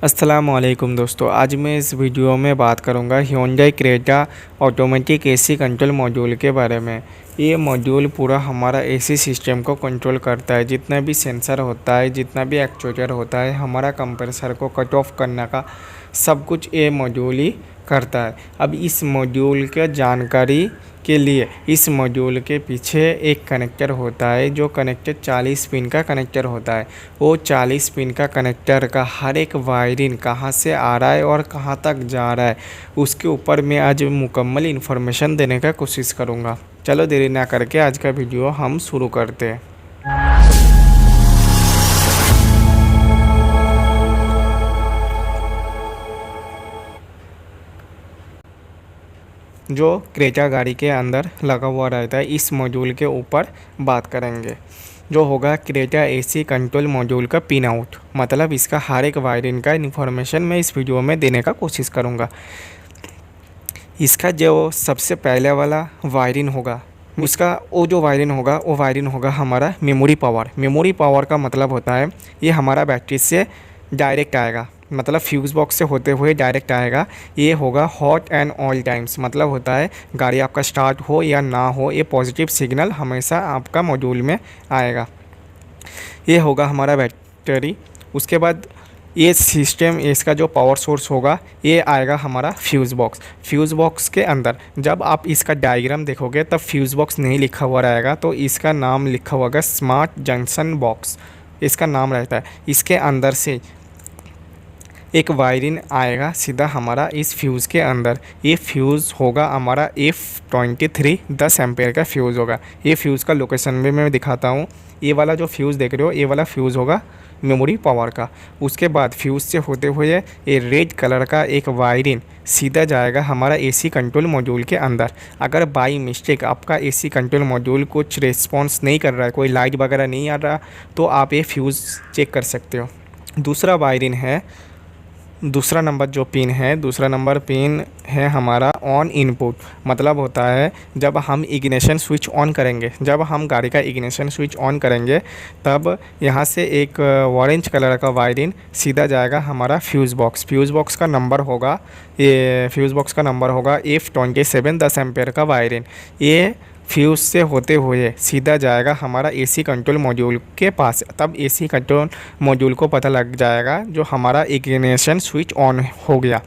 अस्सलामुअलैकुम दोस्तों, आज मैं इस वीडियो में बात करूंगा Hyundai Creta automatic AC control module के बारे में। ये मॉड्यूल पूरा हमारा एसी सिस्टम को कंट्रोल करता है। जितना भी सेंसर होता है, जितना भी एक्चुएटर होता है, हमारा कंप्रेसर को कट ऑफ करने का सब कुछ ये मॉड्यूल ही करता है। अब इस मॉड्यूल के जानकारी के लिए इस मॉड्यूल के पीछे एक कनेक्टर होता है, जो कनेक्टर 40 पिन का कनेक्टर होता है। वो 40 पिन का कनेक्टर का हर एक वायरिंग कहाँ से आ रहा है और कहाँ तक जा रहा है, उसके ऊपर मैं आज मुकम्मल इन्फॉर्मेशन देने का कोशिश करूँगा। चलो देरी ना करके आज का वीडियो हम शुरू करते हैं। जो क्रेटा गाड़ी के अंदर लगा हुआ रहता है, इस मॉड्यूल के ऊपर बात करेंगे। जो होगा क्रेटा एसी कंट्रोल मॉड्यूल का पिन आउट, मतलब इसका हर एक वायरिंग का इन्फॉर्मेशन मैं इस वीडियो में देने का कोशिश करूँगा। इसका जो सबसे पहले वाला वायरिंग होगा, उसका वो जो वायरिंग होगा हमारा मेमोरी पावर। मेमोरी पावर का मतलब होता है ये हमारा बैटरी से डायरेक्ट आएगा, मतलब फ्यूज़ बॉक्स से होते हुए डायरेक्ट आएगा। ये होगा हॉट एंड ऑल टाइम्स, मतलब होता है गाड़ी आपका स्टार्ट हो या ना हो, ये पॉजिटिव सिग्नल हमेशा आपका मॉड्यूल में आएगा। ये होगा हमारा बैटरी। उसके बाद ये सिस्टम, इसका जो पावर सोर्स होगा ये आएगा हमारा फ्यूज़ बॉक्स। फ्यूज़ बॉक्स के अंदर जब आप इसका डायग्राम देखोगे तब फ्यूज़ बॉक्स नहीं लिखा हुआ रहेगा, तो इसका नाम लिखा हुआ स्मार्ट जंक्शन बॉक्स, इसका नाम रहता है। इसके अंदर से एक वायरिंग आएगा सीधा हमारा इस फ्यूज़ के अंदर। ये फ्यूज़ होगा हमारा F23 10 एम्पेयर का फ्यूज़ होगा। ये फ्यूज़ का लोकेशन भी मैं दिखाता हूँ। ये वाला जो फ्यूज़ देख रहे हो, ये वाला फ्यूज़ होगा मेमोरी पावर का। उसके बाद फ्यूज़ से होते हुए ये रेड कलर का एक वायरिंग सीधा जाएगा हमारा एसी कंट्रोल मॉड्यूल के अंदर। अगर बाई मिस्टेक आपका एसी कंट्रोल मॉड्यूल कुछ रिस्पॉन्स नहीं कर रहा है, कोई लाइट वगैरह नहीं आ रहा, तो आप ये फ्यूज़ चेक कर सकते हो। दूसरा वायरिंग है, दूसरा नंबर पिन है हमारा ऑन इनपुट, मतलब होता है जब हम इग्निशन स्विच ऑन करेंगे, जब हम गाड़ी का इग्निशन स्विच ऑन करेंगे तब यहाँ से एक ऑरेंज कलर का वायरिंग सीधा जाएगा हमारा फ्यूज़ बॉक्स। फ्यूज़ बॉक्स का नंबर होगा F27 10 एम्पेयर का वायरिंग। ये फ्यूज़ से होते हुए सीधा जाएगा हमारा एसी कंट्रोल मॉड्यूल के पास। तब एसी कंट्रोल मॉड्यूल को पता लग जाएगा जो हमारा इग्निशन स्विच ऑन हो गया।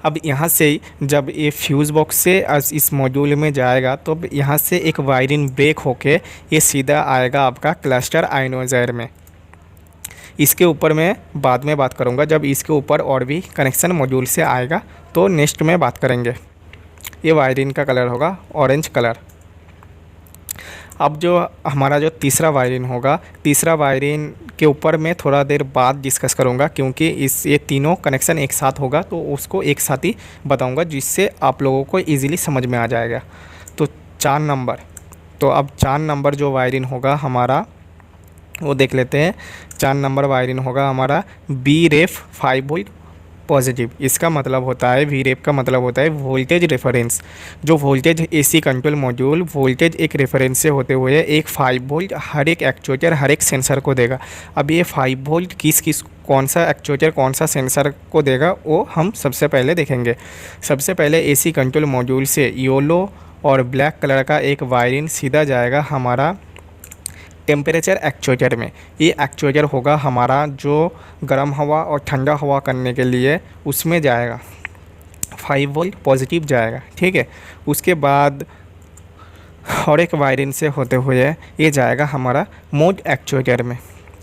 अब यहाँ से जब ये फ्यूज़ बॉक्स से इस मॉड्यूल में जाएगा तो यहाँ से एक वायरिंग ब्रेक होके ये सीधा आएगा आपका क्लस्टर आयनोजाइज़र में। इसके ऊपर मैं बाद में बात करूँगा, जब इसके ऊपर और भी कनेक्शन मॉड्यूल से आएगा तो नेक्स्ट में बात करेंगे। ये वायरिंग का कलर होगा ऑरेंज कलर। अब जो हमारा जो तीसरा वायरिंग होगा, तीसरा वायरिंग के ऊपर मैं थोड़ा देर बाद डिस्कस करूंगा, क्योंकि ये तीनों कनेक्शन एक साथ होगा तो उसको एक साथ ही बताऊंगा, जिससे आप लोगों को इजीली समझ में आ जाएगा। तो 4 नंबर जो वायरिंग होगा हमारा वो देख लेते हैं। 4 नंबर वायरिंग होगा हमारा VREF 5 वोल्ट पॉजिटिव। इसका मतलब होता है, VREF का मतलब होता है वोल्टेज रेफरेंस। जो voltage AC control module voltage एक रेफरेंस से होते हुए एक 5 वोल्ट हर एक एक्चुएटर हर एक सेंसर को देगा। अब ये 5 वोल्ट कौन सा एक्चुएटर कौन सा सेंसर को देगा वो हम सबसे पहले देखेंगे। सबसे पहले एसी कंट्रोल मॉड्यूल से येलो और ब्लैक कलर का एक वायरिंग सीधा जाएगा हमारा टेम्परेचर एक्चुएटर में। ये एक्चुएटर होगा हमारा जो गर्म हवा और ठंडा हवा करने के लिए उसमें जाएगा, 5 वोल्ट पॉजिटिव जाएगा, ठीक है। उसके बाद और एक वायरिंग से होते हुए ये जाएगा हमारा मोड एक्चुएटर में।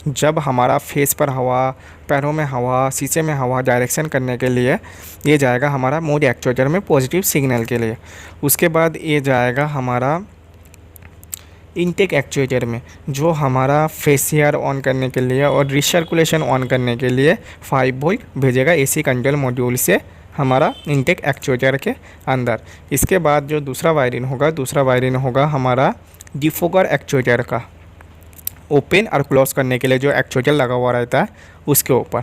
जब हमारा फेस पर हवा, पैरों में हवा, शीशे में हवा डायरेक्शन करने के लिए ये जाएगा हमारा मोड एक्चुएटर में पॉजिटिव सिग्नल के लिए। उसके बाद ये जाएगा हमारा इनटेक एक्चुएटर में, जो हमारा फेसियर ऑन करने के लिए और रिसर्कुलेशन ऑन करने के लिए 5 वोल्ट भेजेगा एसी कंट्रोल मॉड्यूल से हमारा इनटेक एक्चुएटर के अंदर। इसके बाद जो दूसरा वायरिंग होगा हमारा डिफोगर एक्चुएटर का, ओपन और क्लोज करने के लिए जो एक्चुएटर लगा हुआ रहता है उसके ऊपर।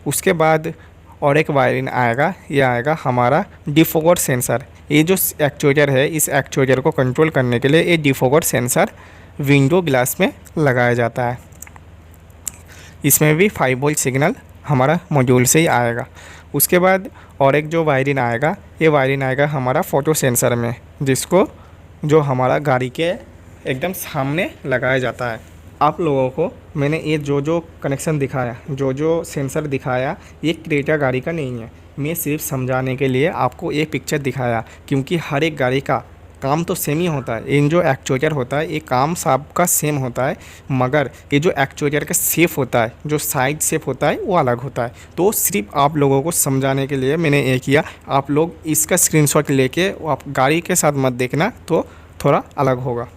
उसके बाद और एक वायरिंग आएगा, ये आएगा हमारा डिफोगर सेंसर। ये जो एक्चुएटर है, इस एक्चुएटर को कंट्रोल करने के लिए ये डिफोगर सेंसर विंडो ग्लास में लगाया जाता है। इसमें भी 5 वोल्ट सिग्नल हमारा मॉड्यूल से ही आएगा। उसके बाद और एक जो वायरिंग आएगा, ये वायरिंग आएगा हमारा फ़ोटो सेंसर में, जिसको जो हमारा गाड़ी के एकदम सामने लगाया जाता है। आप लोगों को मैंने ये जो कनेक्शन दिखाया, जो सेंसर दिखाया, ये क्रेटा गाड़ी का नहीं है। मैं सिर्फ समझाने के लिए आपको एक पिक्चर दिखाया, क्योंकि हर एक गाड़ी का काम तो सेम ही होता है। इन जो एक्चुएटर होता है ये काम सबका सेम होता है, मगर ये जो एक्चुएटर का शेप होता है, जो साइड शेप होता है वो अलग होता है। तो सिर्फ आप लोगों को समझाने के लिए मैंने ये किया। आप लोग इसका स्क्रीनशॉट लेके आप गाड़ी के साथ मत देखना, तो थोड़ा अलग होगा।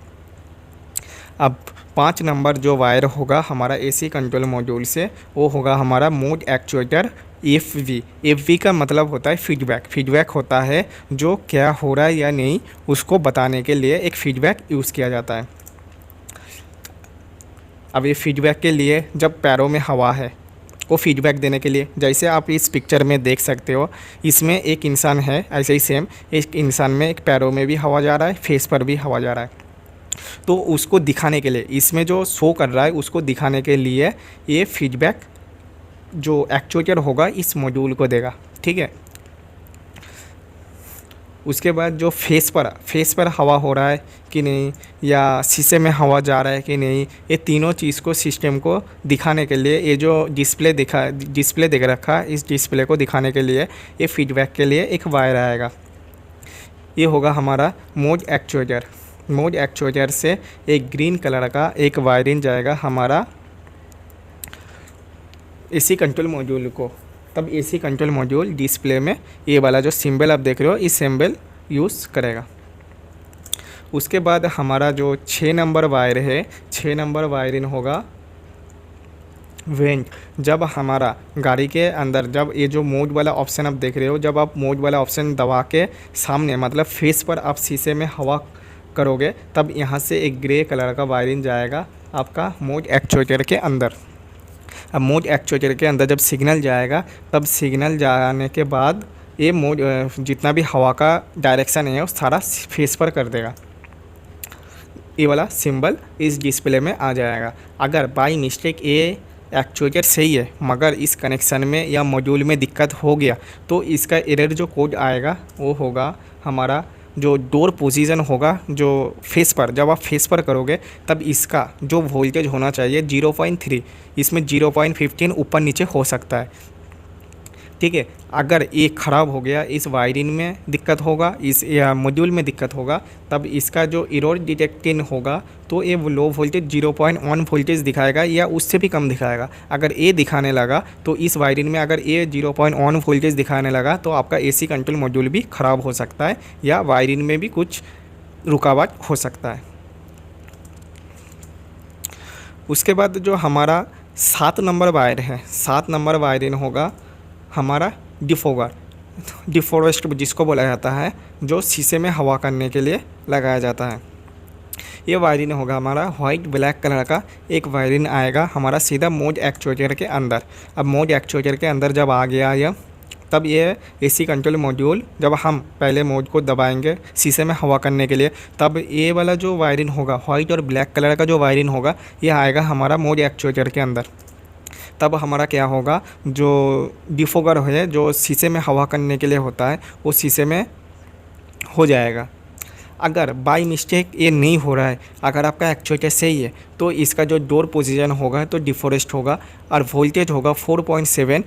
अब 5 नंबर जो वायर होगा हमारा एसी कंट्रोल मॉड्यूल से, वो होगा हमारा मोड एक्चुएटर FV का मतलब होता है फीडबैक होता है जो क्या हो रहा है या नहीं उसको बताने के लिए एक फीडबैक यूज़ किया जाता है। अब ये फीडबैक के लिए जब पैरों में हवा है वो फीडबैक देने के लिए, जैसे आप इस पिक्चर में देख सकते हो, इसमें एक इंसान है, ऐसे ही सेम एक इंसान में एक पैरों में भी हवा जा रहा है, फेस पर भी हवा जा रहा है। तो उसको दिखाने के लिए, इसमें जो शो कर रहा है उसको दिखाने के लिए ये फीडबैक जो एक्चुएटर होगा इस मॉड्यूल को देगा, ठीक है। उसके बाद जो फेस पर हवा हो रहा है कि नहीं, या शीशे में हवा जा रहा है कि नहीं, ये तीनों चीज़ को सिस्टम को दिखाने के लिए ये जो डिस्प्ले देख रखा है, इस डिस्प्ले को दिखाने के लिए ये फीडबैक के लिए एक वायर आएगा। ये होगा हमारा मोड एक्चुएटर से एक ग्रीन कलर का एक वायरिंग जाएगा हमारा एसी कंट्रोल मॉड्यूल को। तब एसी कंट्रोल मॉड्यूल डिस्प्ले में ये वाला जो सिंबल आप देख रहे हो, इस सिंबल यूज़ करेगा। उसके बाद हमारा जो 6 नंबर वायर है, 6 नंबर वायरिंग होगा वेंट। जब हमारा गाड़ी के अंदर, जब ये जो मोड वाला ऑप्शन आप देख रहे हो, जब आप मोड वाला ऑप्शन दबा के सामने मतलब फेस पर आप शीशे में हवा करोगे, तब यहाँ से एक ग्रे कलर का वायरिंग जाएगा आपका मोड एक्चुएटर के अंदर। अब मोड एक्चुएटर के अंदर जब सिग्नल जाएगा, तब सिग्नल जाने के बाद ये मोड जितना भी हवा का डायरेक्शन है वो सारा फेस पर कर देगा। ये वाला सिंबल इस डिस्प्ले में आ जाएगा। अगर बाई मिस्टेक ये एक्चुएटर सही है मगर इस कनेक्शन में या मॉड्यूल में दिक्कत हो गया, तो इसका एरर जो कोड आएगा वो होगा हमारा जो डोर पोजीशन होगा, जो फेस पर, जब आप फेस पर करोगे तब इसका जो वोल्टेज होना चाहिए 0.3, इसमें 0.15 ऊपर नीचे हो सकता है, ठीक है। अगर ये ख़राब हो गया, इस वायरिंग में दिक्कत होगा, इस मॉड्यूल में दिक्कत होगा, तब इसका जो एरर डिटेक्टिंग होगा तो ये लो वोल्टेज 0.1 वोल्टेज दिखाएगा या उससे भी कम दिखाएगा। अगर ये दिखाने लगा तो इस वायरिंग में अगर ये 0.1 वोल्टेज दिखाने लगा तो आपका एसी कंट्रोल मॉड्यूल भी ख़राब हो सकता है या वायरिंग में भी कुछ रुकावट हो सकता है। उसके बाद जो हमारा 7 नंबर वायर है, 7 नंबर वायरिंग होगा हमारा डिफोरेस्ट जिसको बोला जाता है, जो शीशे में हवा करने के लिए लगाया जाता है। ये वायरिंग होगा हमारा वाइट ब्लैक कलर का एक वायरिंग आएगा हमारा सीधा मोड एक्चुएटर के अंदर। अब मोड एक्चुएटर के अंदर जब आ गया यह, तब ये एसी कंट्रोल मॉड्यूल, जब हम पहले मोड को दबाएंगे शीशे में हवा करने के लिए, तब ये वाला जो वायरिंग होगा वाइट और ब्लैक कलर का जो वायरिंग होगा ये आएगा हमारा मोड एक्चुएटर के अंदर। तब हमारा क्या होगा, जो डिफोगर है जो शीशे में हवा करने के लिए होता है वो शीशे में हो जाएगा। अगर बाई मिस्टेक ये नहीं हो रहा है, अगर आपका एक्चुएटर सही है, तो इसका जो डोर पोजीशन होगा तो डिफोरेस्ट होगा और वोल्टेज होगा 4.7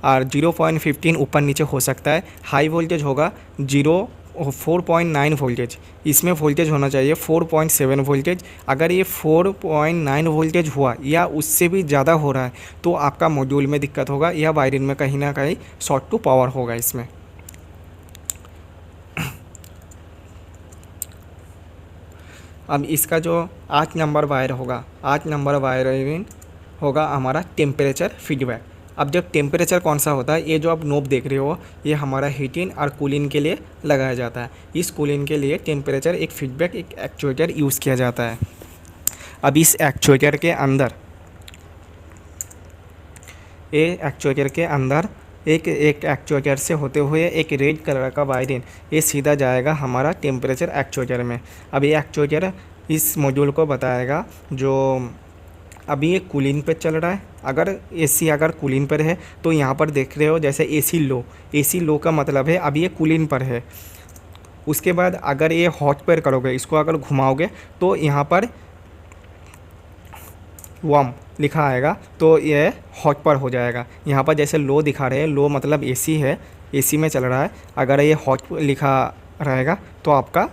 और 0.15 ऊपर नीचे हो सकता है। हाई वोल्टेज होगा 4.9 वोल्टेज, इसमें वोल्टेज होना चाहिए 4.7 वोल्टेज। अगर ये 4.9 वोल्टेज हुआ या उससे भी ज़्यादा हो रहा है तो आपका मॉड्यूल में दिक्कत होगा या वायरिंग में कहीं ना कहीं शॉर्ट टू पावर होगा इसमें। अब इसका जो 8 नंबर वायर होगा, 8 नंबर वायरिंग होगा हमारा टेम्परेचर फीडबैक। अब जब टेम्परेचर कौन सा होता है, ये जो आप नोब देख रहे हो ये हमारा हीटिंग और कूलिंग के लिए लगाया जाता है। इस कूलिंग के लिए टेम्परेचर एक फीडबैक एक एक्चुएटर यूज़ किया जाता है। अब इस एक्चुएटर के अंदर एक एक्चुएटर से होते हुए एक रेड कलर का वायरिंग ये सीधा जाएगा हमारा टेम्परेचर एक्चुएटर में। अब ये एक्चुएटर इस मॉड्यूल को बताएगा जो अभी ये कूलिंग पे चल रहा है अगर एसी अगर कूलिंग पर है तो यहाँ पर देख रहे हो जैसे एसी लो का मतलब है अभी ये कूलिंग पर है। उसके बाद अगर ये हॉट पर करोगे, इसको अगर घुमाओगे तो यहाँ पर वार्म लिखा आएगा तो ये हॉट पर हो जाएगा। यहाँ पर जैसे लो दिखा रहे हैं, लो मतलब एसी है, एसी में चल रहा है। अगर ये हॉट लिखा रहेगा तो आपका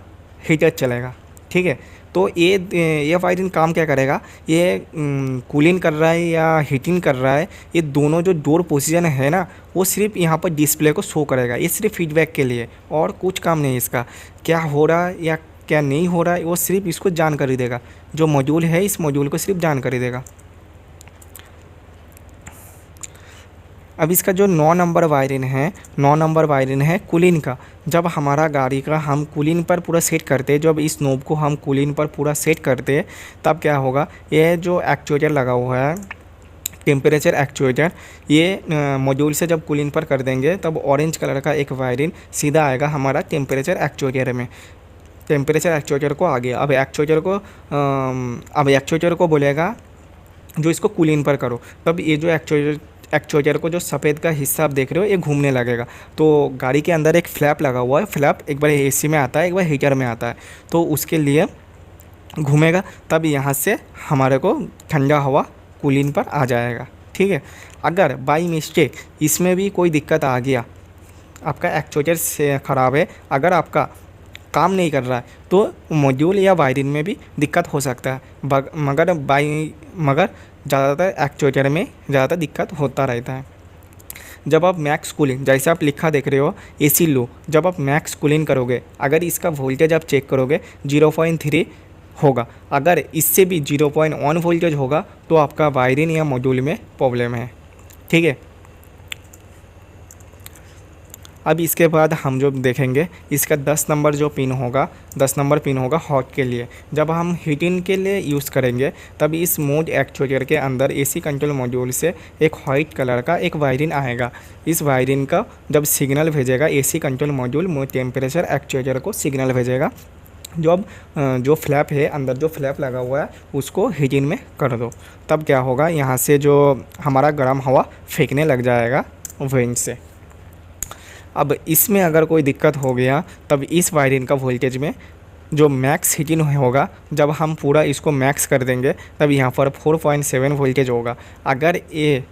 हीटर चलेगा, ठीक है। तो ये वायरिंग काम क्या करेगा, ये कूलिंग कर रहा है या हीटिंग कर रहा है, ये दोनों जो डोर पोजीशन है ना, वो सिर्फ यहाँ पर डिस्प्ले को शो करेगा। ये सिर्फ फीडबैक के लिए और कुछ काम नहीं इसका। क्या हो रहा है या क्या नहीं हो रहा है वो सिर्फ इसको जानकारी देगा। जो मॉड्यूल है इस मॉड्यूल को सिर्फ जानकारी देगा। अब इसका जो 9 नंबर वायरिंग है, 9 नंबर वायरिंग है कूलिंग का। जब हमारा गाड़ी का हम कूलिंग पर पूरा सेट करते हैं, जब इस नोब को हम कूलिंग पर पूरा सेट करते हैं, तब क्या होगा, ये जो एक्चुएटर लगा हुआ है टेम्परेचर एक्चुएटर, ये मॉड्यूल से जब कूलिंग पर कर देंगे तब ऑरेंज कलर का एक वायरिंग सीधा आएगा हमारा टेम्परेचर एक्चुएटर में। टेम्परेचर एक्चुएटर को आ गया। अब एक्चुएटर को बोलेगा जो इसको कूलिंग पर करो, तब ये जो एक्चुएटर को जो सफ़ेद का हिस्सा आप देख रहे हो ये घूमने लगेगा। तो गाड़ी के अंदर एक फ्लैप लगा हुआ है, फ्लैप एक बार एसी में आता है, एक बार हीटर में आता है, तो उसके लिए घूमेगा, तब यहाँ से हमारे को ठंडा हवा कूलिंग पर आ जाएगा, ठीक है। अगर बाई मिस्टेक इसमें भी कोई दिक्कत आ गया, आपका एक्चुएटर से ख़राब है, अगर आपका काम नहीं कर रहा है तो मॉड्यूल या वायरिंग में भी दिक्कत हो सकता है। मगर ज़्यादातर एक्चुएटर में ज़्यादातर दिक्कत होता रहता है। जब आप मैक्स कूलिंग, जैसे आप लिखा देख रहे हो एसी लो, जब आप मैक्स कूलिंग करोगे, अगर इसका वोल्टेज आप चेक करोगे 0.3 होगा। अगर इससे भी 0.1 वोल्टेज होगा तो आपका वायरिंग या मॉड्यूल में प्रॉब्लम है, ठीक है। अब इसके बाद हम जो देखेंगे इसका 10 नंबर जो पिन होगा, 10 नंबर पिन होगा हॉट के लिए। जब हम हीटिंग के लिए यूज़ करेंगे तब इस मोड एक्चुएटर के अंदर एसी कंट्रोल मॉड्यूल से एक वाइट कलर का एक वायरिंग आएगा। इस वायरिंग का जब सिग्नल भेजेगा AC control module temperature actuator को सिग्नल भेजेगा, जो फ्लैप है अंदर जो फ्लैप लगा हुआ है उसको हीटिंग में कर दो। तब क्या होगा, यहाँ से जो हमारा गर्म हवा फेंकने लग जाएगा वेंट से। अब इसमें अगर कोई दिक्कत हो गया तब इस वायरिंग का वोल्टेज में जो मैक्स हीटिंग होगा, जब हम पूरा इसको मैक्स कर देंगे तब यहाँ पर 4.7 वोल्टेज होगा। अगर ये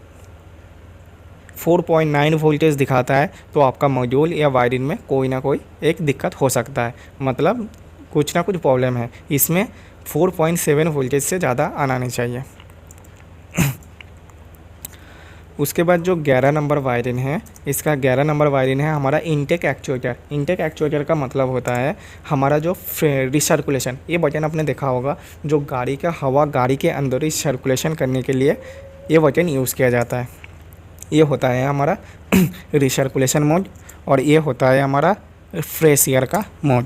4.9 वोल्टेज दिखाता है तो आपका मॉड्यूल या वायरिंग में कोई ना कोई एक दिक्कत हो सकता है, मतलब कुछ ना कुछ प्रॉब्लम है। इसमें 4.7 वोल्टेज से ज़्यादा आना नहीं चाहिए। उसके बाद जो 11 नंबर वायरिंग है, इसका 11 नंबर वायरिंग है हमारा इनटेक एक्चुएटर। इनटेक एक्चुएटर का मतलब होता है हमारा जो रिसर्कुलेशन, ये बटन आपने देखा होगा, जो गाड़ी का हवा गाड़ी के अंदर रिसर्कुलेशन करने के लिए ये बटन यूज़ किया जाता है। ये होता है हमारा रिसर्कुलेशन मोड और ये होता है हमारा फ्रेश एयर का मोड।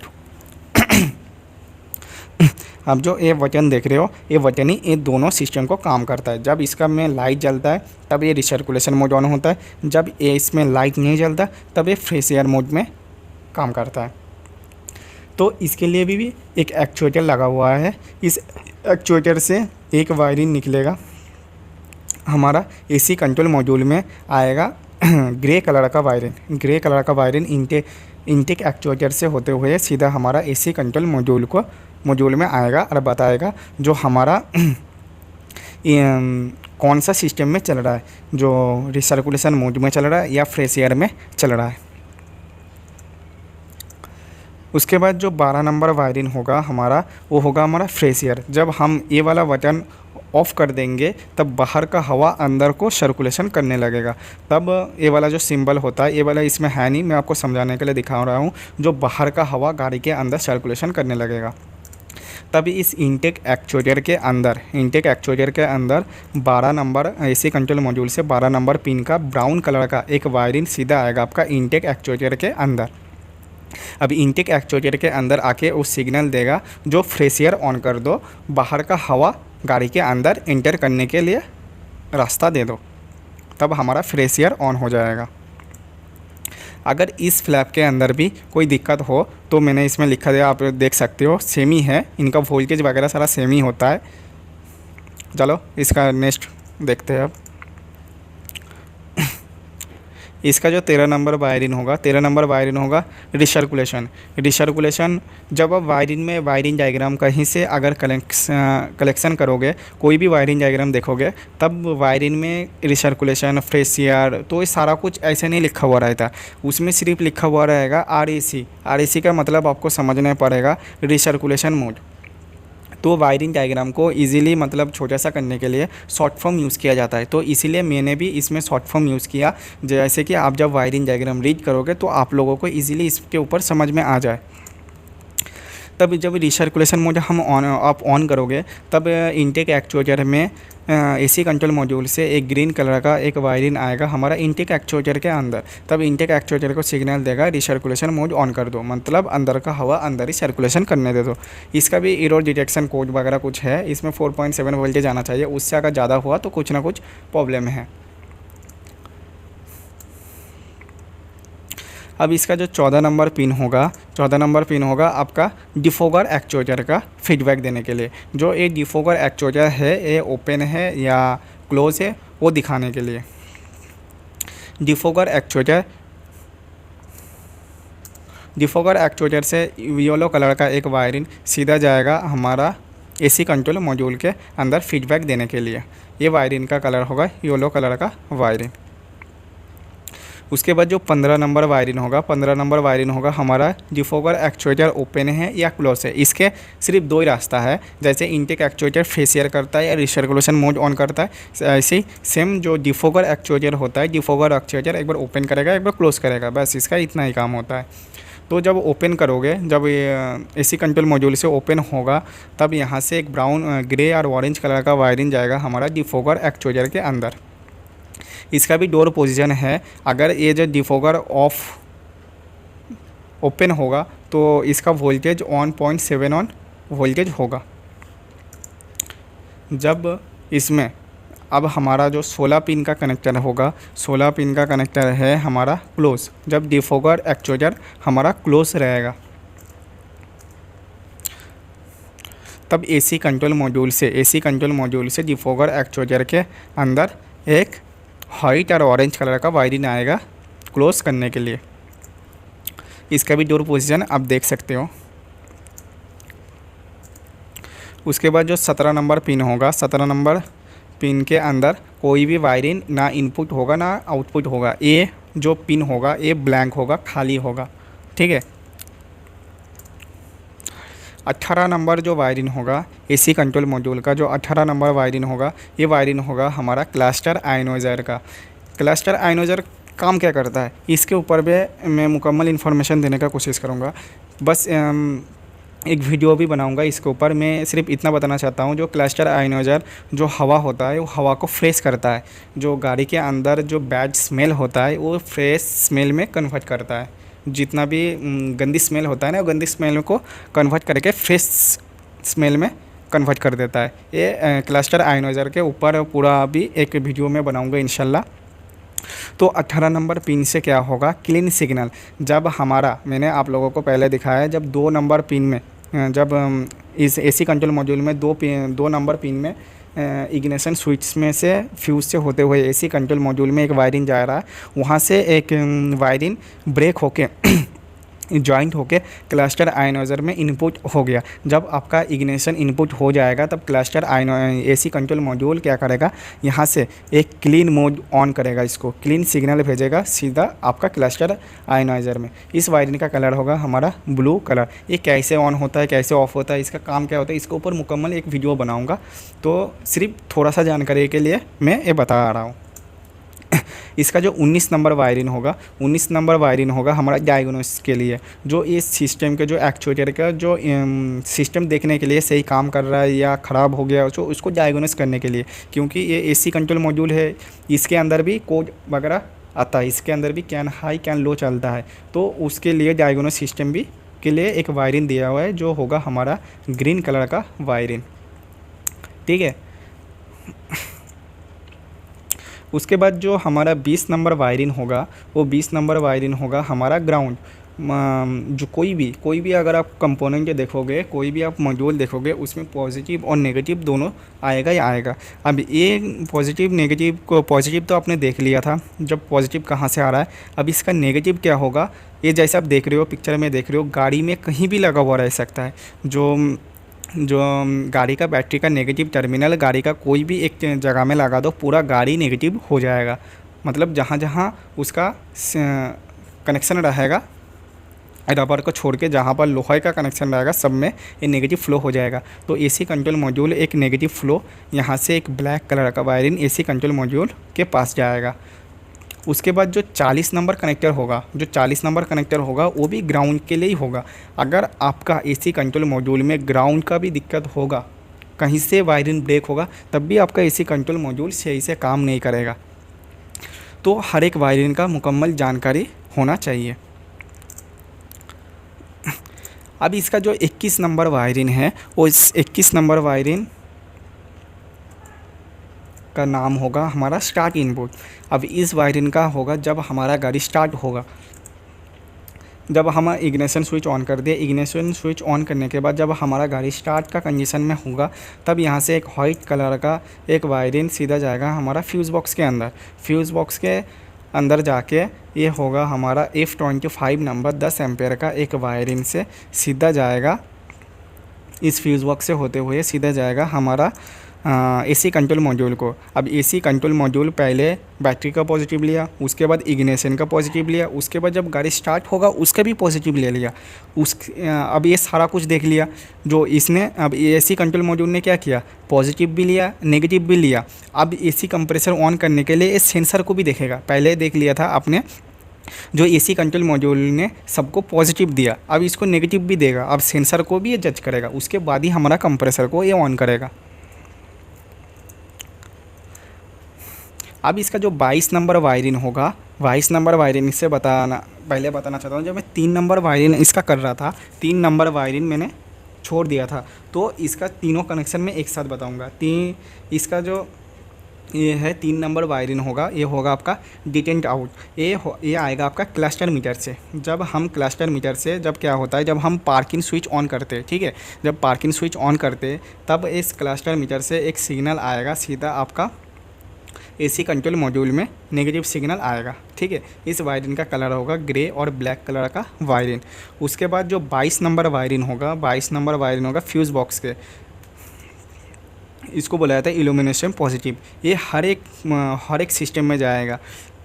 अब जो ये बटन देख रहे हो, ये बटन ही ये दोनों सिस्टम को काम करता है। जब इसका में लाइट जलता है तब ये रिसर्कुलेशन मोड ऑन होता है, जब ये इसमें लाइट नहीं जलता तब ये फ्रेश एयर मोड में काम करता है। तो इसके लिए भी एक एक्चुएटर लगा हुआ है। इस एक्चुएटर से एक वायरिंग निकलेगा, हमारा एसी कंट्रोल मॉड्यूल में आएगा ग्रे कलर का वायरिंग। ग्रे कलर का वायरिंग इनटेक एक्चुएटर से होते हुए सीधा हमारा एसी कंट्रोल मॉड्यूल में आएगा और बताएगा जो हमारा कौन सा सिस्टम में चल रहा है, जो रिसर्कुलेशन मोड में चल रहा है या फ्रेश एयर में चल रहा है। उसके बाद जो 12 नंबर वायरिंग होगा हमारा, वो होगा हमारा फ्रेश एयर। जब हम ये वाला बटन ऑफ़ कर देंगे तब बाहर का हवा अंदर को सर्कुलेशन करने लगेगा। तब ये वाला जो सिंबल होता है, ये वाला इसमें है नहीं, मैं आपको समझाने के लिए दिखा रहा हूँ, जो बाहर का हवा गाड़ी के अंदर सर्कुलेशन करने लगेगा। तभी इस इनटेक एक्चुएटर के अंदर 12 नंबर एसी कंट्रोल मॉड्यूल से 12 नंबर पिन का ब्राउन कलर का एक वायरिंग सीधा आएगा आपका इनटेक एक्चुएटर के अंदर। अब इनटेक एक्चुएटर के अंदर आके वो सिग्नल देगा जो फ्रेश एयर ऑन कर दो, बाहर का हवा गाड़ी के अंदर इंटर करने के लिए रास्ता दे दो, तब हमारा फ्रेश एयर ऑन हो जाएगा। अगर इस फ्लैप के अंदर भी कोई दिक्कत हो तो मैंने इसमें लिखा दिया, आप देख सकते हो, सेमी है, इनका वोल्टेज वगैरह सारा सेमी होता है। चलो इसका नेक्स्ट देखते हैं अब। इसका जो 13 नंबर वायरिंग होगा, 13 नंबर वायरिंग होगा रिसर्कुलेशन। रिसर्कुलेशन जब आप वायरिंग में वायरिंग डायग्राम कहीं से अगर कलेक्शन करोगे, कोई भी वायरिंग डायग्राम देखोगे, तब वायरिंग में रिसर्कुलेशन, फ्रेश एयर, तो ये सारा कुछ ऐसे नहीं लिखा हुआ रहता। उसमें सिर्फ लिखा हुआ रहेगा RAC। RAC का मतलब आपको समझना पड़ेगा रिसर्कुलेशन मोड। तो वायरिंग डायग्राम को इजीली मतलब छोटा सा करने के लिए शॉर्ट फॉर्म यूज़ किया जाता है, तो इसीलिए मैंने भी इसमें शॉर्ट फॉर्म यूज़ किया, जैसे कि आप जब वायरिंग डायग्राम रीड करोगे तो आप लोगों को इजीली इसके ऊपर समझ में आ जाए। तब जब रिसर्कुलेशन मोड हम आप ऑन करोगे, तब इनटेक एक्चुएटर में AC कंट्रोल मॉड्यूल से एक ग्रीन कलर का एक वायरिंग आएगा हमारा इनटेक एक्चुएटर के अंदर। तब इनटेक एक्चुएटर को सिग्नल देगा रिसर्कुलेशन मोड ऑन कर दो, मतलब अंदर का हवा अंदर ही सर्कुलेशन करने दे दो। इसका भी एरर डिटेक्शन कोड वगैरह कुछ है, इसमें 4.7 वोल्टेज आना चाहिए, उससे अगर ज़्यादा हुआ तो कुछ ना कुछ प्रॉब्लम है। अब इसका जो 14 नंबर पिन होगा, 14 नंबर पिन होगा आपका डिफोगर एक्चुएटर का फीडबैक देने के लिए। जो ये डिफोगर एक्चुएटर है, ये ओपन है या क्लोज है वो दिखाने के लिए। डिफोगर एक्चुएटर से येलो कलर का एक वायरिंग सीधा जाएगा हमारा AC कंट्रोल मॉड्यूल के अंदर फीडबैक देने के लिए। ये वायरिंग का कलर होगा येलो कलर का वायरिंग। उसके बाद जो 15 नंबर वायरिंग होगा, 15 नंबर वायरिंग होगा हमारा डिफोगर एक्चुएटर ओपन है या क्लोज है। इसके सिर्फ दो ही रास्ता है, जैसे इनटेक एक्चुएटर फेसियर करता है या रिसर्कुलेशन मोड ऑन करता है, ऐसे ही सेम जो डिफोगर एक्चुएटर होता है, डिफोगर एक्चुएटर एक बार ओपन करेगा, एक बार क्लोज करेगा, बस इसका इतना ही काम होता है। तो जब ओपन करोगे, जब ये AC कंट्रोल मॉड्यूल से ओपन होगा, तब यहाँ से एक ब्राउन, ग्रे और ऑरेंज कलर का वायरिंग जाएगा हमारा डिफोगर एक्चुएटर के अंदर। इसका भी डोर पोजीशन है, अगर ये जो डिफोगर ऑफ ओपन होगा तो इसका वोल्टेज 1.7 ऑन वोल्टेज होगा। जब इसमें अब हमारा जो 16 पिन का कनेक्टर होगा, 16 पिन का कनेक्टर है हमारा क्लोज, जब डिफोगर एक्चुएटर हमारा क्लोज रहेगा, तब AC कंट्रोल मॉड्यूल से डिफोगर एक्चुएटर के अंदर एक वाइट और ऑरेंज कलर का वायरिंग आएगा क्लोज करने के लिए। इसका भी डोर पोजीशन आप देख सकते हो। उसके बाद जो 17 नंबर पिन होगा, 17 नंबर पिन के अंदर कोई भी वायरिंग ना इनपुट होगा ना आउटपुट होगा। ये जो पिन होगा ये ब्लैंक होगा, खाली होगा, ठीक है। 18 नंबर जो वायरिंग होगा AC कंट्रोल मॉड्यूल का, जो 18 नंबर वायरिंग होगा, ये वायरिंग होगा हमारा क्लस्टर आयनोइज़र का। क्लस्टर आयनोइज़र काम क्या करता है, इसके ऊपर भी मैं मुकम्मल इन्फॉर्मेशन देने का कोशिश करूँगा। बस एक वीडियो भी बनाऊंगा इसके ऊपर। मैं सिर्फ इतना बताना चाहता हूँ, जो क्लस्टर आयनोइज़र जो हवा होता है वो हवा को फ्रेश करता है। जो गाड़ी के अंदर जो बैड स्मेल होता है वो फ्रेश स्मेल में कन्वर्ट करता है। जितना भी गंदी स्मेल होता है ना, वो गंदी स्मेल को कन्वर्ट करके फ्रेश स्मेल में कन्वर्ट कर देता है। ये क्लस्टर आयनोइज़र के ऊपर पूरा भी एक वीडियो में बनाऊंगा इंशाल्लाह। तो 18 नंबर पिन से क्या होगा, क्लीन सिग्नल। जब हमारा, मैंने आप लोगों को पहले दिखाया, जब 2 नंबर पिन में, जब इस AC कंट्रोल मॉड्यूल में 2 नंबर पिन में इग्निशन स्विच में से फ्यूज़ से होते हुए AC कंट्रोल मॉड्यूल में एक वायरिंग जा रहा है, वहाँ से एक वायरिंग ब्रेक होके जॉइंट होके क्लस्टर आयनोइज़र में इनपुट हो गया। जब आपका इग्निशन इनपुट हो जाएगा, तब क्लस्टर AC कंट्रोल मॉड्यूल क्या करेगा, यहाँ से एक क्लीन मोड ऑन करेगा, इसको क्लीन सिग्नल भेजेगा सीधा आपका क्लस्टर आयनोइज़र में। इस वायरिंग का कलर होगा हमारा ब्लू कलर। ये कैसे ऑन होता है, कैसे ऑफ होता है, इसका काम क्या होता है, इसके ऊपर मुकम्मल एक वीडियो बनाऊँगा। तो सिर्फ थोड़ा सा जानकारी के लिए मैं ये बता रहा हूँ। इसका जो 19 नंबर वायरिंग होगा, 19 नंबर वायरिंग होगा हमारा डायग्नोसिस के लिए। जो इस सिस्टम के जो एक्चुएटर का जो सिस्टम देखने के लिए सही काम कर रहा है या ख़राब हो गया तो उसको डायग्नोस करने के लिए, क्योंकि ये AC कंट्रोल मॉड्यूल है, इसके अंदर भी कोड वगैरह आता है, इसके अंदर भी कैन हाई कैन लो चलता है। तो उसके लिए डायग्नोस सिस्टम भी के लिए एक वायरिंग दिया हुआ है, जो होगा हमारा ग्रीन कलर का वायरिंग, ठीक है। उसके बाद जो हमारा 20 नंबर वायरिंग होगा, वो 20 नंबर वायरिंग होगा हमारा ग्राउंड। जो कोई भी अगर आप कंपोनेंट देखोगे, कोई भी आप मॉड्यूल देखोगे, उसमें पॉजिटिव और नेगेटिव दोनों आएगा ही आएगा। अब ये पॉजिटिव नेगेटिव को, पॉजिटिव तो आपने देख लिया था जब पॉजिटिव कहाँ से आ रहा है। अब इसका नेगेटिव क्या होगा, ये जैसे आप देख रहे हो, पिक्चर में देख रहे हो, गाड़ी में कहीं भी लगा हुआ रह सकता है। जो जो गाड़ी का बैटरी का नेगेटिव टर्मिनल गाड़ी का कोई भी एक जगह में लगा दो, पूरा गाड़ी नेगेटिव हो जाएगा। मतलब जहाँ जहाँ उसका कनेक्शन रहेगा, रबर को छोड़ के जहाँ पर लोहे का कनेक्शन रहेगा, सब में ये नेगेटिव फ्लो हो जाएगा। तो एसी कंट्रोल मॉड्यूल एक नेगेटिव फ्लो यहाँ से एक ब्लैक कलर का वायरिंग एसी कंट्रोल मॉड्यूल के पास जाएगा। उसके बाद जो 40 नंबर कनेक्टर होगा, जो 40 नंबर कनेक्टर होगा वो भी ग्राउंड के लिए ही होगा। अगर आपका एसी कंट्रोल मॉड्यूल में ग्राउंड का भी दिक्कत होगा, कहीं से वायरिंग ब्रेक होगा, तब भी आपका एसी कंट्रोल मॉड्यूल सही से काम नहीं करेगा। तो हर एक वायरिंग का मुकम्मल जानकारी होना चाहिए। अब इसका जो 21 नंबर वायरिंग है, वो इस 21 नंबर वायरिंग का नाम होगा हमारा स्टार्ट इनपुट। अब इस वायरिंग का होगा जब हमारा गाड़ी स्टार्ट होगा, जब हम इग्निशन स्विच ऑन कर दिए, इग्निशन स्विच ऑन करने के बाद जब हमारा गाड़ी स्टार्ट का कंडीशन में होगा, तब यहाँ से एक वाइट कलर का एक वायरिंग सीधा जाएगा हमारा फ्यूज़ बॉक्स के अंदर। फ्यूज़ बॉक्स के अंदर जाके ये होगा हमारा F25 नंबर 10 एम्पेयर का एक वायरिंग से सीधा जाएगा, इस फ्यूज़ बॉक्स से होते हुए सीधा जाएगा हमारा एसी कंट्रोल मॉड्यूल को। अब एसी कंट्रोल मॉड्यूल पहले बैटरी का पॉजिटिव लिया, उसके बाद इग्निशन का पॉजिटिव लिया, उसके बाद जब गाड़ी स्टार्ट होगा उसका भी पॉजिटिव ले लिया। अब ये सारा कुछ देख लिया जो इसने। अब एसी कंट्रोल मॉड्यूल ने क्या किया, पॉजिटिव भी लिया, नेगेटिव भी लिया। अब एसी कंप्रेसर ऑन करने के लिए इस सेंसर को भी देखेगा। पहले देख लिया था आपने, जो एसी कंट्रोल मॉड्यूल ने सबको पॉजिटिव दिया, अब इसको नेगेटिव भी देगा। अब सेंसर को भी ये जज करेगा, उसके बाद ही हमारा कंप्रेसर को ये ऑन करेगा। अब इसका जो 22 नंबर वायरिंग होगा, 22 नंबर वायरिंग इससे पहले बताना चाहता हूँ, जब मैं 3 नंबर वायरिंग इसका कर रहा था, 3 नंबर वायरिंग मैंने छोड़ दिया था, तो इसका तीनों कनेक्शन में एक साथ बताऊँगा। इसका जो ये है 3 नंबर वायरिंग होगा, ये होगा आपका डिटेंट आउट। ये आएगा आपका क्लस्टर मीटर से। जब हम क्लस्टर मीटर से, जब क्या होता है, जब हम पार्किंग स्विच ऑन करते हैं, ठीक है, जब पार्किंग स्विच ऑन करते हैं तब इस क्लस्टर मीटर से एक सिग्नल आएगा सीधा आपका एसी कंट्रोल मॉड्यूल में, नेगेटिव सिग्नल आएगा, ठीक है। इस वायरिंग का कलर होगा ग्रे और ब्लैक कलर का वायरिंग। उसके बाद जो 22 नंबर वायरिंग होगा, 22 नंबर वायरिंग होगा फ्यूज़ बॉक्स के, इसको बोला जाता है इल्यूमिनेशन पॉजिटिव। ये हर एक सिस्टम में जाएगा,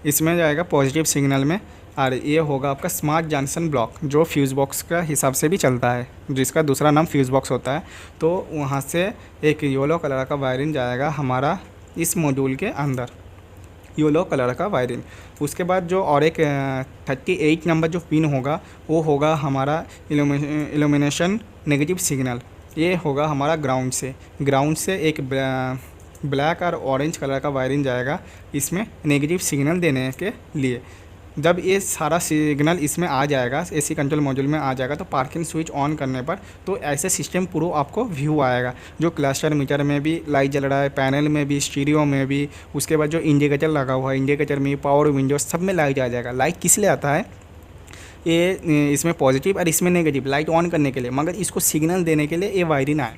इसमें जाएगा पॉजिटिव सिग्नल में। और ये होगा आपका स्मार्ट जंक्शन ब्लॉक, जो फ्यूज़ बॉक्स का हिसाब से भी चलता है, जिसका दूसरा नाम फ्यूज़ बॉक्स होता है। तो वहाँ से एक येलो कलर का वायरिंग जाएगा हमारा इस मॉड्यूल के अंदर, येलो कलर का वायरिंग। उसके बाद जो और एक 38 नंबर जो पिन होगा, वो होगा हमारा इल्यूमिनेशन नेगेटिव सिग्नल। ये होगा हमारा ग्राउंड से एक ब्लैक और ऑरेंज कलर का वायरिंग जाएगा इसमें नेगेटिव सिग्नल देने के लिए। जब ये सारा सिग्नल इसमें आ जाएगा, एसी कंट्रोल मॉड्यूल में आ जाएगा, तो पार्किंग स्विच ऑन करने पर तो ऐसे सिस्टम पूरा आपको व्यू आएगा, जो क्लस्टर मीटर में भी लाइट जल रहा है, पैनल में भी, स्टीरियो में भी। उसके बाद जो इंडिकेटर लगा हुआ है, इंडिकेटर में, पावर विंडो, सब में लाइट आ जाएगा। लाइट किस लिए आता है, ये इसमें पॉजिटिव और इसमें नेगेटिव लाइट ऑन करने के लिए, मगर इसको सिग्नल देने के लिए ये वायरिंग आए।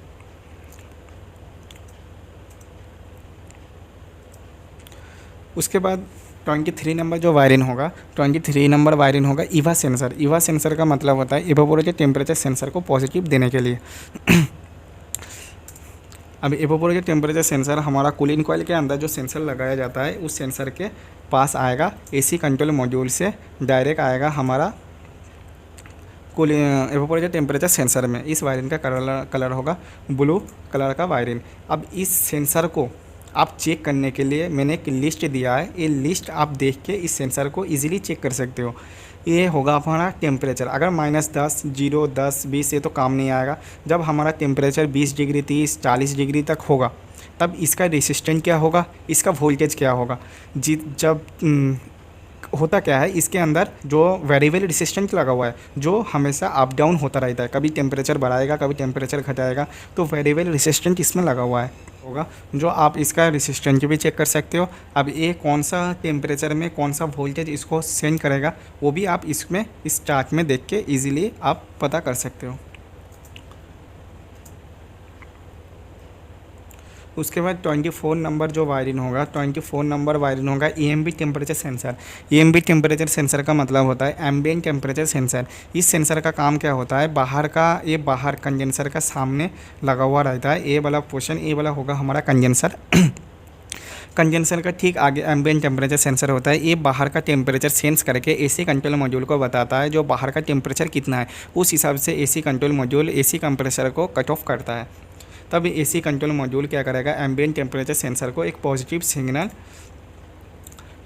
उसके बाद 23 नंबर जो वायरिंग होगा, 23 नंबर वायरिंग होगा ईवा सेंसर। ईवा सेंसर का मतलब होता है इवेपोरेटिव टेम्परेचर सेंसर को पॉजिटिव देने के लिए। अब इवेपोरेटिव टेम्परेचर सेंसर हमारा कूलिंग कॉइल के अंदर जो सेंसर लगाया जाता है, उस सेंसर के पास आएगा, एसी कंट्रोल मॉड्यूल से डायरेक्ट आएगा हमारा इवेपोरेटिव टेम्परेचर सेंसर में। इस वायरिंग का कलर होगा ब्लू कलर का वायरिंग। अब इस सेंसर को आप चेक करने के लिए मैंने एक लिस्ट दिया है, ये लिस्ट आप देख के इस सेंसर को इजीली चेक कर सकते हो। ये होगा हमारा टेम्परेचर, अगर -10, 0, 10, 20 ये तो काम नहीं आएगा। जब हमारा टेम्परेचर 20 डिग्री, 30, 40 डिग्री तक होगा, तब इसका रेसिस्टेंस क्या होगा, इसका वोल्टेज क्या होगा। जब होता क्या है, इसके अंदर जो वेरिएबल रेसिस्टेंस लगा हुआ है जो हमेशा अप डाउन होता रहता है, कभी टेम्परेचर बढ़ाएगा कभी टेम्परेचर घटाएगा, तो वेरिएबल रेसिस्टेंस इसमें लगा हुआ है होगा, जो आप इसका रेसिस्टेंस भी चेक कर सकते हो। अब ये कौन सा टेम्परेचर में कौन सा वोल्टेज इसको सेंड करेगा वो भी आप इसमें इस चार्ट में देख के ईजिली आप पता कर सकते हो। उसके बाद 24 नंबर जो वायरिंग होगा, 24 नंबर वायरिंग होगा EMB temperature sensor. EMB temperature sensor का मतलब होता है एम्बिएंट टेम्परेचर सेंसर। इस सेंसर का काम क्या होता है, बाहर का ये बाहर कंडेंसर का सामने लगा हुआ रहता है, ये वाला पोर्शन ये वाला होगा हमारा कंडेंसर। कंडेंसर का ठीक आगे एम्बिएंट टेम्परेचर सेंसर होता है, ये बाहर का टेम्परेचर सेंस करके AC कंट्रोल मॉड्यूल को बताता है जो बाहर का टेम्परेचर कितना है, उस हिसाब से AC control module AC compressor को कट ऑफ करता है। तब AC कंट्रोल मॉड्यूल क्या करेगा, एम्बिएंट टेम्परेचर सेंसर को एक पॉजिटिव सिग्नल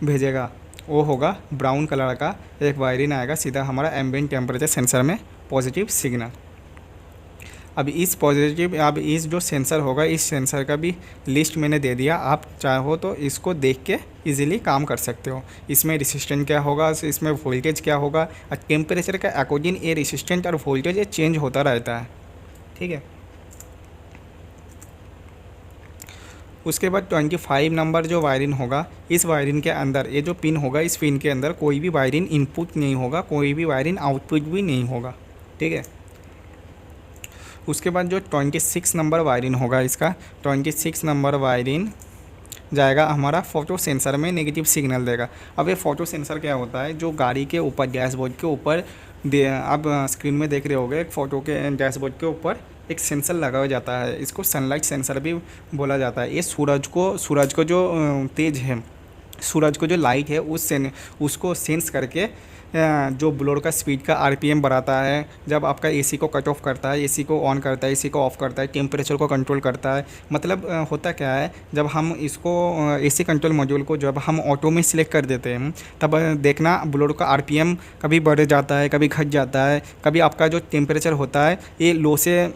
भेजेगा, वो होगा ब्राउन कलर का एक वायरिंग आएगा सीधा हमारा एम्बिएंट टेम्परेचर सेंसर में पॉजिटिव सिग्नल। अब इस जो सेंसर होगा इस सेंसर का भी लिस्ट मैंने दे दिया, आप चाहो तो इसको देख के इजीली काम कर सकते हो। इसमें रेसिस्टेंट क्या होगा, इसमें वोल्टेज क्या होगा, और टेम्परेचर का अकॉर्डिंग ये रेसिस्टेंट और वोल्टेज ये चेंज होता रहता है, ठीक है। उसके बाद 25 नंबर जो वायरिंग होगा, इस वायरिंग के अंदर ये जो पिन होगा इस पिन के अंदर कोई भी वायरिंग इनपुट नहीं होगा, कोई भी वायरिंग आउटपुट भी नहीं होगा, ठीक है। उसके बाद जो 26 नंबर वायरिंग होगा, इसका 26 नंबर वायरिंग जाएगा हमारा फोटो सेंसर में, नेगेटिव सिग्नल देगा। अब ये फोटो सेंसर क्या होता है, जो गाड़ी के ऊपर डैशबोर्ड के ऊपर आप स्क्रीन में देख रहे होगे, एक फ़ोटो के डैशबोर्ड के ऊपर एक सेंसर लगाया जाता है, इसको सनलाइट सेंसर भी बोला जाता है। ये सूरज को जो तेज है, सूरज को जो लाइट है उसको सेंस करके जो ब्लोअर का स्पीड का RPM बढ़ाता है, जब आपका AC को कट ऑफ करता है, AC को ऑन करता है, AC को ऑफ़ करता है, टेम्परेचर को कंट्रोल करता है। मतलब होता क्या है, जब हम इसको AC कंट्रोल मॉड्यूल को जब हम ऑटो में सिलेक्ट कर देते हैं तब देखना ब्लोअर का RPM कभी बढ़ जाता है कभी घट जाता है, कभी आपका जो टेम्परेचर होता है ये लो से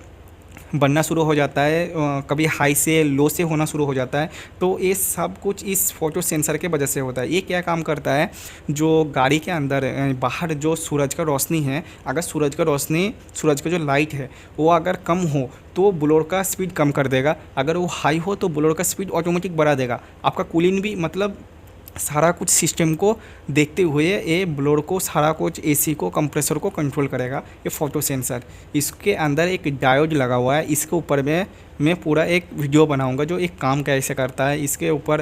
बनना शुरू हो जाता है, कभी हाई से लो से होना शुरू हो जाता है। तो ये सब कुछ इस फोटो सेंसर के वजह से होता है। ये क्या काम करता है, जो गाड़ी के अंदर बाहर जो सूरज का रोशनी है, अगर सूरज का जो लाइट है वो अगर कम हो तो ब्लोअर का स्पीड कम कर देगा, अगर वो हाई हो तो ब्लोअर का स्पीड ऑटोमेटिक बढ़ा देगा। आपका कूलिंग भी मतलब सारा कुछ सिस्टम को देखते हुए ये ब्लोअर को सारा कुछ AC को कंप्रेसर को कंट्रोल करेगा ये फोटो सेंसर। इसके अंदर एक डायोड लगा हुआ है, इसके ऊपर मैं पूरा एक वीडियो बनाऊंगा जो एक काम कैसे करता है, इसके ऊपर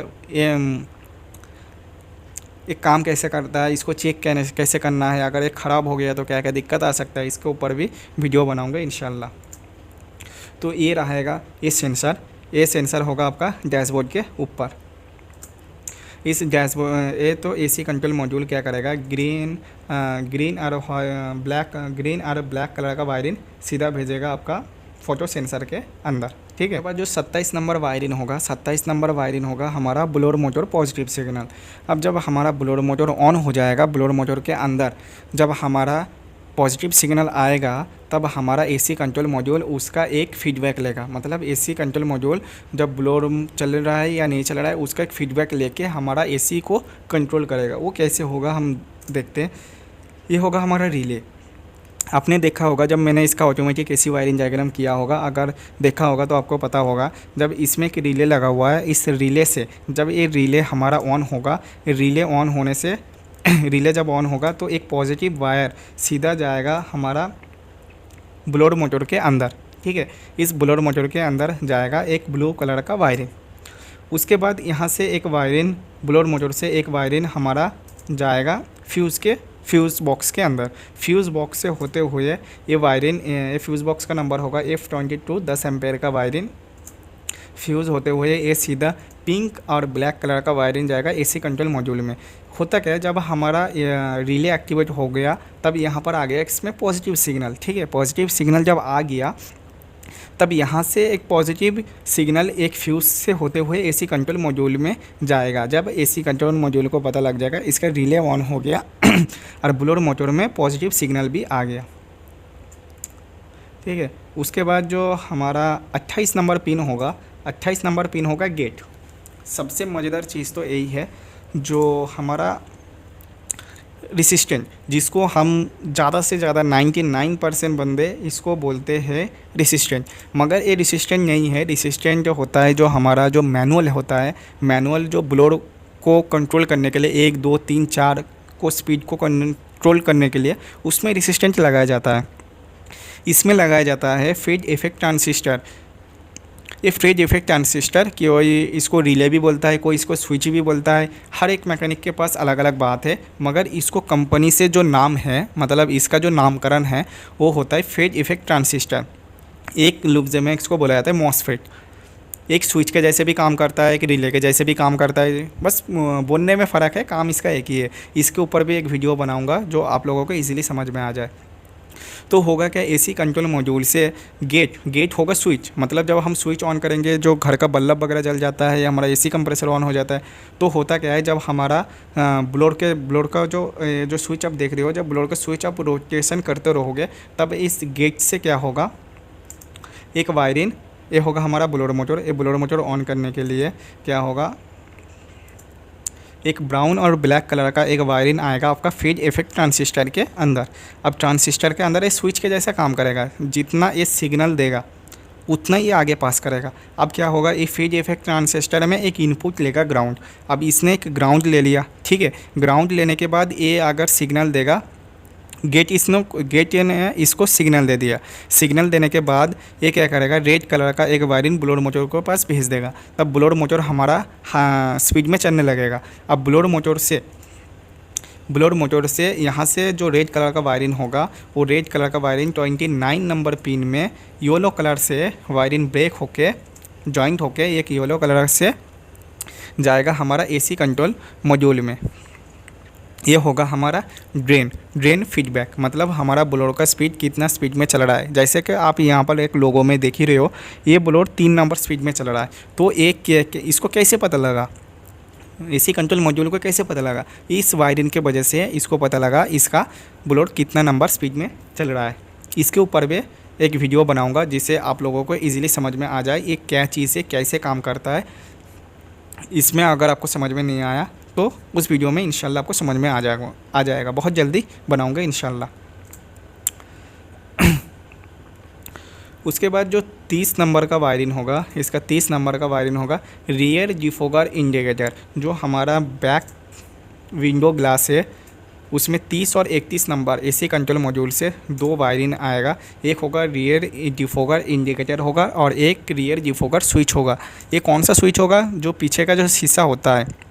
एक काम कैसे करता है, इसको चेक कैसे करना है, अगर ये ख़राब हो गया तो क्या क्या दिक्कत आ सकता है, इसके ऊपर भी वीडियो बनाऊँगा इंशाल्लाह। तो ये रहेगा ये सेंसर होगा आपका डैशबोर्ड के ऊपर। इस डैशबोर्ड ये तो AC कंट्रोल मॉड्यूल क्या करेगा, ग्रीन और ब्लैक कलर का वायरिंग सीधा भेजेगा आपका फोटो सेंसर के अंदर, ठीक है। जो 27 नंबर वायरिंग होगा हमारा ब्लोअर मोटर पॉजिटिव सिग्नल। अब जब हमारा ब्लोअर मोटर ऑन हो जाएगा, ब्लोअर मोटर के अंदर जब हमारा पॉजिटिव सिग्नल आएगा तब हमारा AC कंट्रोल मॉड्यूल उसका एक फीडबैक लेगा। मतलब AC कंट्रोल मॉड्यूल जब ब्लोअर चल रहा है या नहीं चल रहा है उसका एक फीडबैक लेके हमारा AC को कंट्रोल करेगा। वो कैसे होगा हम देखते हैं। ये होगा हमारा रिले। आपने देखा होगा जब मैंने इसका ऑटोमेटिक AC वायरिंग डायग्राम किया होगा, अगर देखा होगा तो आपको पता होगा, जब इसमें एक रिले लगा हुआ है, इस रिले से जब ये रिले हमारा ऑन होगा, रिले ऑन होने से रिले जब ऑन होगा तो एक पॉजिटिव वायर सीधा जाएगा हमारा ब्लोअर मोटर के अंदर, ठीक है। इस ब्लोअर मोटर के अंदर जाएगा एक ब्लू कलर का वायरिंग। उसके बाद यहाँ से एक वायरिंग ब्लोअर मोटर से एक वायरिंग हमारा जाएगा फ्यूज़ बॉक्स के अंदर। फ्यूज़ बॉक्स से होते हुए ये वायरिंग, ये फ्यूज़ बॉक्स का नंबर होगा F22 10 एम्पेयर का वायरिंग। फ्यूज़ होते हुए ये सीधा पिंक और ब्लैक कलर का वायरिंग जाएगा AC कंट्रोल मॉड्यूल में। होता क्या है, जब हमारा रिले एक्टिवेट हो गया तब यहाँ पर आ गया इसमें पॉजिटिव सिग्नल, ठीक है। पॉजिटिव सिग्नल जब आ गया तब यहाँ से एक पॉजिटिव सिग्नल एक फ्यूज़ से होते हुए AC कंट्रोल मॉड्यूल में जाएगा। जब AC कंट्रोल मॉड्यूल को पता लग जाएगा इसका रिले ऑन हो गया और ब्लोअर मोटर में पॉजिटिव सिग्नल भी आ गया, ठीक है। उसके बाद जो हमारा 28 नंबर पिन होगा गेट। सबसे मज़ेदार चीज़ तो यही है, जो हमारा रेसिस्टेंट, जिसको हम ज़्यादा से ज़्यादा 99% बंदे इसको बोलते हैं रेसिस्टेंट, मगर ये रेसिस्टेंट नहीं है। रेसिस्टेंट जो होता है, जो हमारा जो मैनुअल होता है, मैनुअल जो ब्लोअर को कंट्रोल करने के लिए 1 2 3 4 को स्पीड को कंट्रोल करने के लिए उसमें रेसिस्टेंट लगाया जाता है। इसमें लगाया जाता है फेज इफेक्ट ट्रांजिस्टर। ये फेज इफेक्ट ट्रांजिस्टर कोई इसको रिले भी बोलता है, कोई इसको स्विच भी बोलता है। हर एक मैकेनिक के पास अलग अलग बात है, मगर इसको कंपनी से जो नाम है, मतलब इसका जो नामकरण है वो होता है फेज इफेक्ट ट्रांजिस्टर। एक लफ्ज़ में इसको बोला जाता है मॉसफेट। एक स्विच के जैसे भी काम करता है, एक रिले के जैसे भी काम करता है, बस बोलने में फ़र्क है, काम इसका एक ही है। इसके ऊपर भी एक वीडियो बनाऊंगा जो आप लोगों को इजीली समझ में आ जाए। तो होगा क्या, एसी कंट्रोल मॉड्यूल से गेट होगा स्विच, मतलब जब हम स्विच ऑन करेंगे जो घर का बल्ब वगैरह जल जाता है या हमारा एसी कंप्रेसर ऑन हो जाता है, तो होता क्या है, जब हमारा ब्लोअर का जो स्विच आप देख रहे हो, जब ब्लोअर का स्विच आप रोटेशन करते रहोगे, तब इस गेट से क्या होगा, एक वायरिंग, ये होगा हमारा ब्लोअर मोटर। ये ब्लोअर मोटर ऑन करने के लिए क्या होगा, एक ब्राउन और ब्लैक कलर का एक वायरिंग आएगा आपका फेज इफेक्ट ट्रांजिस्टर के अंदर। अब ट्रांजिस्टर के अंदर ये स्विच के जैसा काम करेगा, जितना ये सिग्नल देगा उतना ही आगे पास करेगा। अब क्या होगा, ये फेज इफेक्ट ट्रांजिस्टर में एक इनपुट लेगा ग्राउंड। अब इसने एक ग्राउंड ले लिया, ठीक है। ग्राउंड लेने के बाद ये अगर सिग्नल देगा, गेट ने इसको सिग्नल दे दिया। सिग्नल देने के बाद ये क्या करेगा, रेड कलर का एक वायरिंग ब्लोअर मोटर के पास भेज देगा। तब ब्लोअर मोटर हमारा स्पीड में चलने लगेगा। अब ब्लोअर मोटर से यहाँ से जो रेड कलर का वायरिंग होगा, वो रेड कलर का वायरिंग 29 नंबर पिन में येलो कलर से वायरिंग ब्रेक होके जॉइंट होके एक येलो कलर से जाएगा हमारा एसी कंट्रोल मॉड्यूल में। ये होगा हमारा ड्रेन फीडबैक, मतलब हमारा ब्लोअर का स्पीड कितना स्पीड में चल रहा है। जैसे कि आप यहाँ पर एक लोगो में देख ही रहे हो, ये ब्लोअर 3 नंबर स्पीड में चल रहा है। तो इसको कैसे पता लगा, एसी कंट्रोल मॉड्यूल को कैसे पता लगा, इस वायरिंग के वजह से इसको पता लगा इसका ब्लोअर कितना नंबर स्पीड में चल रहा है। इसके ऊपर भी एक वीडियो बनाऊँगा जिससे आप लोगों को ईजिली समझ में आ जाए ये क्या चीज़ है, कैसे काम करता है। इसमें अगर आपको समझ में नहीं आया तो उस वीडियो में इंशाल्लाह आपको समझ में आ जाएगा। बहुत जल्दी बनाऊंगा इंशाल्लाह। उसके बाद जो 30 नंबर का वायरिंग होगा, इसका 30 नंबर का वायरिंग होगा रियर डिफोगर इंडिकेटर। जो हमारा बैक विंडो ग्लास है उसमें 30 और 31 नंबर एसी कंट्रोल मॉड्यूल से 2 वायरिंग आएगा। एक होगा रियर डिफोगर इंडिकेटर होगा और एक रियर डिफोगर स्विच होगा। ये कौन सा स्विच होगा, जो पीछे का जो शीशा होता है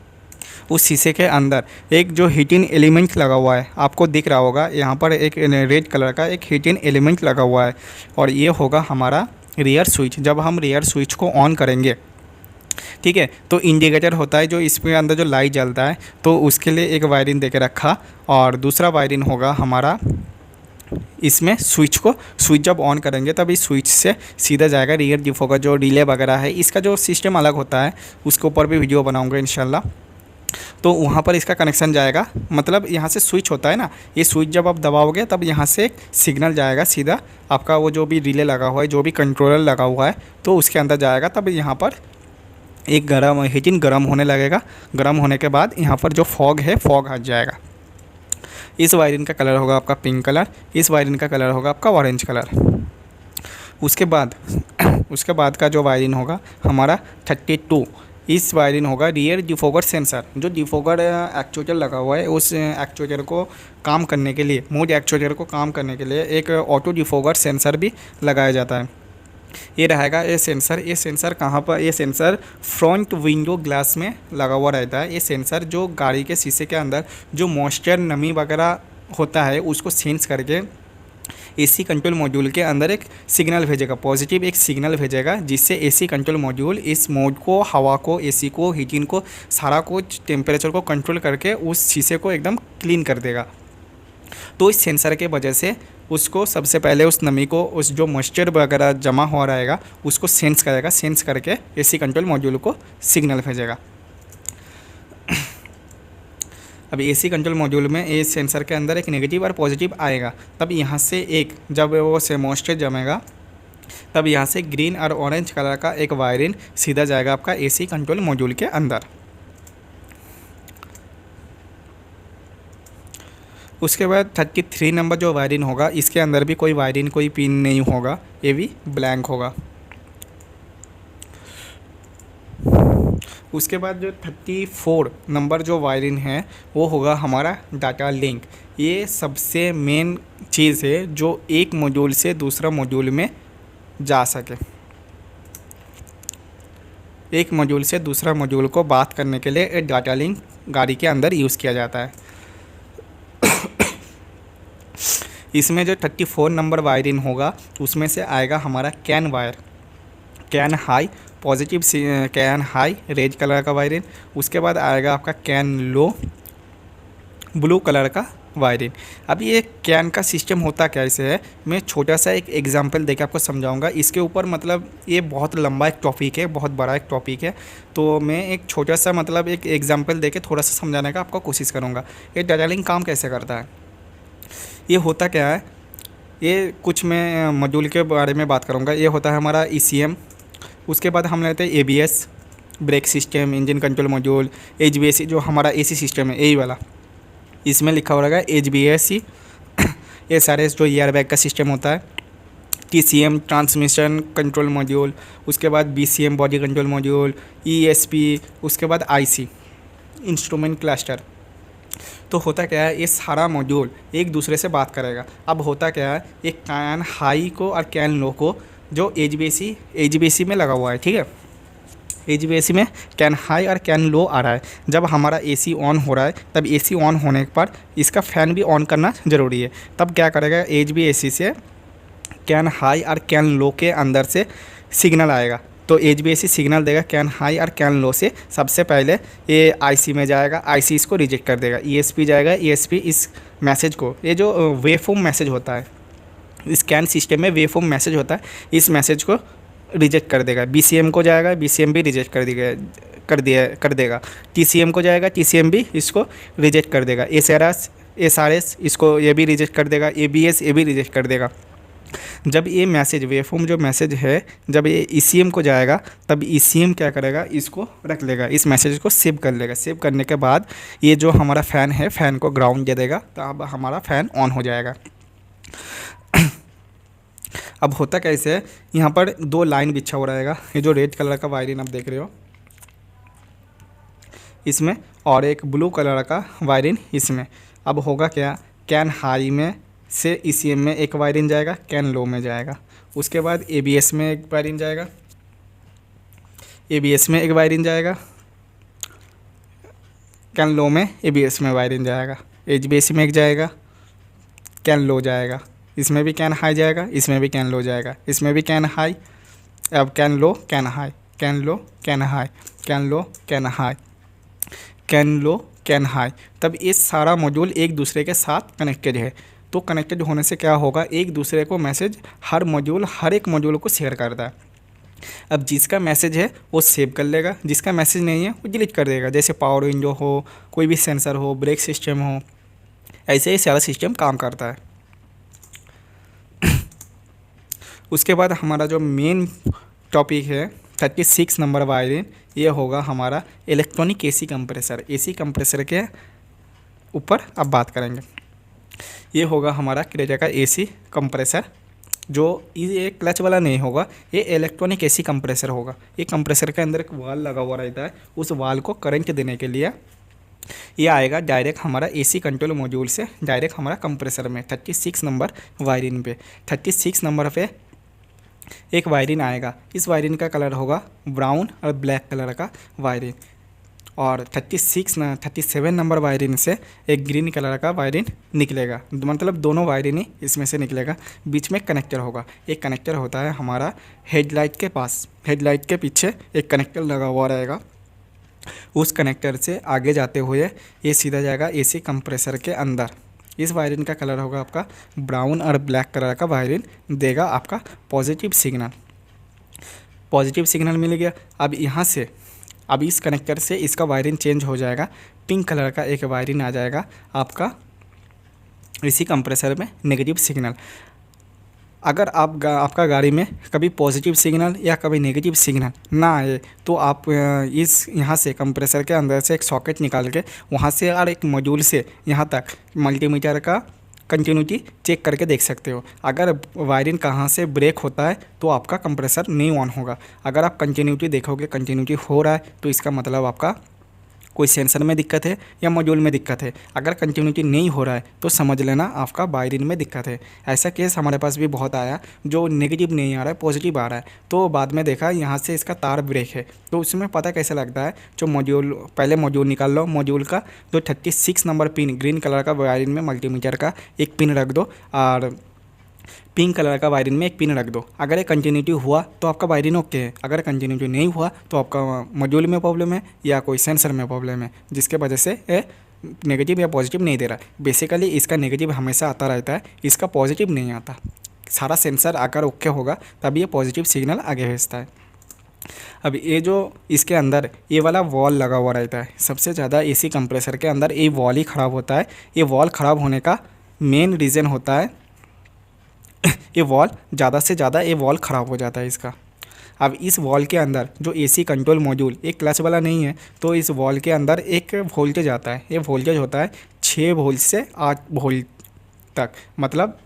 उस शीशे के अंदर एक जो हीटिंग एलिमेंट लगा हुआ है, आपको दिख रहा होगा यहाँ पर एक रेड कलर का एक हीटिंग एलिमेंट लगा हुआ है, और ये होगा हमारा रियर स्विच। जब हम रियर स्विच को ऑन करेंगे, ठीक है, तो इंडिकेटर होता है जो इसके अंदर जो लाइट जलता है, तो उसके लिए एक वायरिंग दे के रखा, और दूसरा वायरिंग होगा हमारा इसमें स्विच जब ऑन करेंगे तब इस स्विच से सीधा जाएगा रियर डिफोगर। जो रिले वगैरह है इसका जो सिस्टम अलग होता है उसके ऊपर भी वीडियो बनाऊँगा इंशाल्लाह। तो वहाँ पर इसका कनेक्शन जाएगा, मतलब यहाँ से स्विच होता है ना, ये स्विच जब आप दबाओगे तब यहाँ से एक सिग्नल जाएगा सीधा आपका, वो जो भी रिले लगा हुआ है, जो भी कंट्रोलर लगा हुआ है, तो उसके अंदर जाएगा। तब यहाँ पर एक हीटिंग गर्म होने लगेगा। गर्म होने के बाद यहाँ पर जो फॉग है, फॉग हट जाएगा। इस वायरिंग का कलर होगा आपका पिंक कलर, इस वायरिंग का कलर होगा आपका ऑरेंज कलर। उसके बाद का जो वायरिंग होगा हमारा 32, इस वायरिंग होगा रियर डिफोगर सेंसर। जो डिफोगर एक्चुएटर लगा हुआ है, उस एक्चुएटर को काम करने के लिए, मोड एक्चुएटर को काम करने के लिए एक ऑटो डिफोगर सेंसर भी लगाया जाता है। ये रहेगा ये सेंसर कहाँ पर, ये सेंसर फ्रंट विंडो ग्लास में लगा हुआ रहता है। ये सेंसर जो गाड़ी के शीशे के अंदर जो मॉइस्चर, नमी वगैरह होता है उसको सेंस करके एसी कंट्रोल मॉड्यूल के अंदर एक सिग्नल भेजेगा, पॉजिटिव एक सिग्नल भेजेगा, जिससे एसी कंट्रोल मॉड्यूल इस मोड को, हवा को, एसी को, हीटिंग को, सारा कुछ टेम्परेचर को कंट्रोल करके उस शीशे को एकदम क्लीन कर देगा। तो इस सेंसर के वजह से उसको सबसे पहले उस नमी को, उस जो मॉइस्चर वगैरह जमा हो रहेगा उसको सेंस करेगा, सेंस करके एसी कंट्रोल मॉड्यूल को सिग्नल भेजेगा। अब एसी कंट्रोल मॉड्यूल में इस सेंसर के अंदर एक नेगेटिव और पॉजिटिव आएगा, तब यहाँ से एक जब वो से मॉइस्चर जमेगा तब यहाँ से ग्रीन और ऑरेंज कलर का एक वायरिंग सीधा जाएगा आपका एसी कंट्रोल मॉड्यूल के अंदर। उसके बाद 33 नंबर जो वायरिंग होगा इसके अंदर भी कोई वायरिंग कोई पिन नहीं होगा, ये भी ब्लैंक होगा। उसके बाद जो 34 नंबर जो वायरिंग है वो होगा हमारा डाटा लिंक। ये सबसे मेन चीज़ है जो एक मॉड्यूल से दूसरा मॉड्यूल में जा सके। एक मॉड्यूल से दूसरा मॉड्यूल को बात करने के लिए एक डाटा लिंक गाड़ी के अंदर यूज़ किया जाता है। इसमें जो 34 नंबर वायरिंग होगा उसमें से आएगा हमारा can wire, can high positive can high red colour का वायरिंग। उसके बाद आएगा आपका कैन लो ब्लू कलर का वायरिंग। अब ये कैन का सिस्टम होता कैसे है, मैं छोटा सा एक एग्जांपल देके आपको समझाऊंगा। इसके ऊपर मतलब ये बहुत लंबा एक टॉपिक है, बहुत बड़ा एक टॉपिक है, तो मैं एक छोटा सा मतलब एक एग्जांपल देके थोड़ा सा समझाने का आपको कोशिश करूँगा। ये डाटा लिंक काम कैसे करता है, ये होता क्या है, ये कुछ मैं मॉड्यूल के बारे में बात करूँगा। ये होता है हमारा ECM। उसके बाद हम लेते हैं ABS brake system, engine control module, HVAC जो हमारा AC सिस्टम है यही वाला, इसमें लिखा हो रहेगा HVAC। SRS जो एयर बैग का सिस्टम होता है, TCM ट्रांसमिशन कंट्रोल मॉड्यूल, उसके बाद BCM body control module, ESP, उसके बाद IC इंस्ट्रूमेंट क्लस्टर। तो होता क्या है, ये सारा मॉड्यूल एक दूसरे से बात करेगा। अब होता क्या है, एक कैन हाई को और कैन लो को जो HVAC में लगा हुआ है, ठीक है, HVAC में कैन हाई और कैन लो आ रहा है। जब हमारा AC ऑन हो रहा है तब AC ऑन होने पर इसका फ़ैन भी ऑन करना ज़रूरी है। तब क्या करेगा, HVAC से कैन हाई और कैन लो के अंदर से सिग्नल आएगा, तो HVAC सिग्नल देगा कैन हाई और कैन लो से। सबसे पहले ये IC में जाएगा, IC इसको रिजेक्ट कर देगा, ESP जाएगा, ESP इस मैसेज को, ये जो वेवफॉर्म मैसेज होता है इस कैन सिस्टम में वेवफॉर्म मैसेज होता है, इस मैसेज को रिजेक्ट कर देगा। BCM को जाएगा, BCM भी रिजेक्ट कर देगा। TCM को जाएगा, TCM भी इसको रिजेक्ट कर देगा। SRS इसको ये भी रिजेक्ट कर देगा। ABS ये भी रिजेक्ट कर देगा। जब ये मैसेज वेवफॉर्म जो मैसेज है जब ये ECM को जाएगा तब ECM क्या करेगा, इसको रख लेगा, इस मैसेज को सेव कर लेगा। सेव करने के बाद ये जो हमारा फ़ैन है फ़ैन को ग्राउंड दे देगा, तो अब हमारा फ़ैन ऑन हो जाएगा। अब होता कैसे है, यहाँ पर 2 लाइन बिछा हो रहेगा, ये जो रेड कलर का वायरिंग आप देख रहे हो इसमें, और एक ब्लू कलर का वायरिंग इसमें। अब होगा क्या, कैन हाई में से ECM में एक वायरिंग जाएगा, कैन लो में जाएगा। उसके बाद ABS में एक वायरिंग जाएगा, ABS में एक वायरिंग जाएगा, कैन लो में ABS में वायरिंग जाएगा, HVAC में एक जाएगा, कैन लो जाएगा, इसमें भी कैन हाई जाएगा, इसमें भी कैन लो जाएगा, इसमें भी कैन हाई, अब can low can high, can low can high, can low can high, can low can high. तब ये सारा मॉड्यूल एक दूसरे के साथ कनेक्टेड है। तो कनेक्टेड होने से क्या होगा, एक दूसरे को मैसेज हर एक मॉड्यूल को शेयर करता है। अब जिसका मैसेज है वो सेव कर लेगा, जिसका मैसेज नहीं है वो डिलीट कर देगा। जैसे पावर विंडो हो, कोई भी सेंसर हो, ब्रेक सिस्टम हो, ऐसे ही सारा सिस्टम काम करता है। उसके बाद हमारा जो मेन टॉपिक है 36 नंबर वायरिंग, ये होगा हमारा electronic AC compressor. AC compressor के ऊपर अब बात करेंगे। ये होगा हमारा क्रेटा का AC कंप्रेसर, जो ये क्लच वाला नहीं होगा, ये इलेक्ट्रॉनिक AC कंप्रेसर होगा। ये कंप्रेसर के अंदर एक वाल लगा हुआ रहता है, उस वाल को करंट देने के लिए ये आएगा डायरेक्ट हमारा AC कंट्रोल मॉड्यूल से डायरेक्ट हमारा कंप्रेसर में 36 नंबर वायरिंग पे। 36 नंबर पे एक वायरिंग आएगा, इस वायरिंग का कलर होगा ब्राउन और ब्लैक कलर का वायरिंग। और 37 नंबर वायरिंग से एक ग्रीन कलर का वायरिंग निकलेगा, मतलब दोनों वायरिंग ही इसमें से निकलेगा। बीच में कनेक्टर होगा, एक कनेक्टर होता है हमारा हेडलाइट के पास, हेडलाइट के पीछे एक कनेक्टर लगा हुआ रहेगा। उस कनेक्टर से आगे जाते हुए ये सीधा जाएगा AC कंप्रेसर के अंदर। इस वायरिंग का कलर होगा आपका ब्राउन और ब्लैक कलर का वायरिंग देगा आपका पॉजिटिव सिग्नल मिल गया। अब यहाँ से अब इस कनेक्टर से इसका वायरिंग चेंज हो जाएगा, पिंक कलर का एक वायरिंग आ जाएगा आपका AC कंप्रेसर में नेगेटिव सिग्नल। अगर आपका गाड़ी में कभी पॉजिटिव सिग्नल या कभी नेगेटिव सिग्नल ना आए तो आप इस यहाँ से कंप्रेसर के अंदर से एक सॉकेट निकाल के वहाँ से और एक मॉड्यूल से यहाँ तक मल्टीमीटर का कंटिन्यूटी चेक करके देख सकते हो। अगर वायरिंग कहाँ से ब्रेक होता है तो आपका कंप्रेसर नहीं ऑन होगा। अगर आप कंटिन्यूटी देखोगे कंटिन्यूटी हो रहा है तो इसका मतलब आपका कोई सेंसर में दिक्कत है या मॉड्यूल में दिक्कत है। अगर कंटिन्यूटी नहीं हो रहा है तो समझ लेना आपका वायरिंग में दिक्कत है। ऐसा केस हमारे पास भी बहुत आया, जो नेगेटिव नहीं आ रहा है पॉजिटिव आ रहा है, तो बाद में देखा यहाँ से इसका तार ब्रेक है। तो उसमें पता कैसे लगता है, जो मॉड्यूल पहले मॉड्यूल निकाल लो, मॉड्यूल का जो 36 नंबर पिन ग्रीन कलर का वायरिंग में मल्टीमीटर का एक पिन रख दो और पिंक कलर का वायरिंग में एक पिन रख दो। अगर ये कंटिन्यूटी हुआ तो आपका वायरिंग ओके है, अगर कंटिन्यूटी नहीं हुआ तो आपका मॉड्यूल में प्रॉब्लम है या कोई सेंसर में प्रॉब्लम है, जिसके वजह से ये नेगेटिव या पॉजिटिव नहीं दे रहा। बेसिकली इसका नेगेटिव हमेशा आता रहता है, इसका पॉजिटिव नहीं आता। सारा सेंसर आकर ओके होगा तभी ये पॉजिटिव सिग्नल आगे भेजता है। अब ये जो इसके अंदर ये वाला वॉल लगा हुआ रहता है, सबसे ज़्यादा एसी कंप्रेसर के अंदर ये वॉल ही ख़राब होता है। ये वॉल ख़राब होने का मेन रीज़न होता है ये वॉल, ज़्यादा से ज़्यादा ये वॉल ख़राब हो जाता है इसका। अब इस वॉल के अंदर जो एसी कंट्रोल मॉड्यूल एक क्लच वाला नहीं है, तो इस वॉल के अंदर एक वोल्टेज आता है। ये वोल्टेज होता है 6 वोल्ट से 8 वोल्ट तक, मतलब